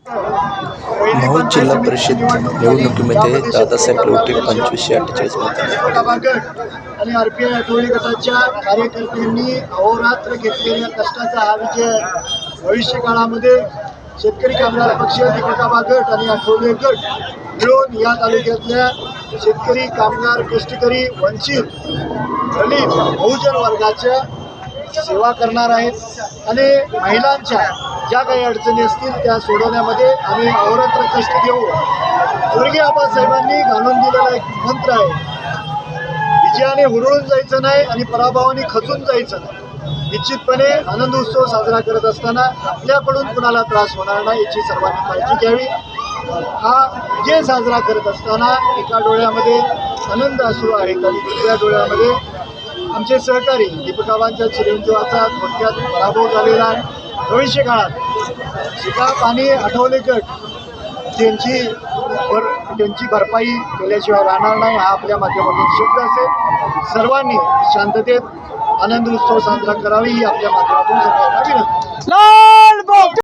महूद जिल्हा परिषद निवडणुकीमध्ये दादासाहेब लवटे 2548 मतांनी. आणि आरपीआय आठवडी गटाच्या कार्यकर्त्यांनी अहोरात्र घेतलेल्या कष्टाचा हा विजय. भविष्य काळामध्ये शेतकरी कामगार पक्ष, दीपकाबा गट आणि आठवले गट मिळून या तालुक्यातल्या शेतकरी, कामगार, कष्टकरी, वंचित, दलित, बहुजन वर्गाच्या सेवा करणार आहेत आणि महिलांच्या ज्या काही अडचणी असतील त्या सोडवण्यामध्ये आम्ही अहोरात्र कष्ट घेऊ. स्वर्गीय आबासाहेबांनी घालून दिलेला एक मंत्र आहे, विजयाने हुरळून जायचं नाही आणि पराभवाने खचून जायचं नाही. निश्चितपणे आनंद उत्सव साजरा करत असताना आपल्याकडून कुणाला त्रास होणार नाही याची सर्वांनी काळजी घ्यावी. हा विजय साजरा करत असताना एका डोळ्यामध्ये आनंद अश्रू आहेत आणि दुसऱ्या डोळ्यामध्ये आमचे सहकारी दीपकाबांच्या चिरंजीवाचा थोडक्यात पराभव झालेला आहे. भविष्य काळात शिकाप आणि आठवले गट त्यांची भरपाई केल्याशिवाय राहणार नाही हा आपल्या माध्यमातून शब्द असेल. सर्वांनी शांततेत आनंद उत्सव साजरा करावी ही आपल्या माध्यमातून सगळ्यांना विनंती.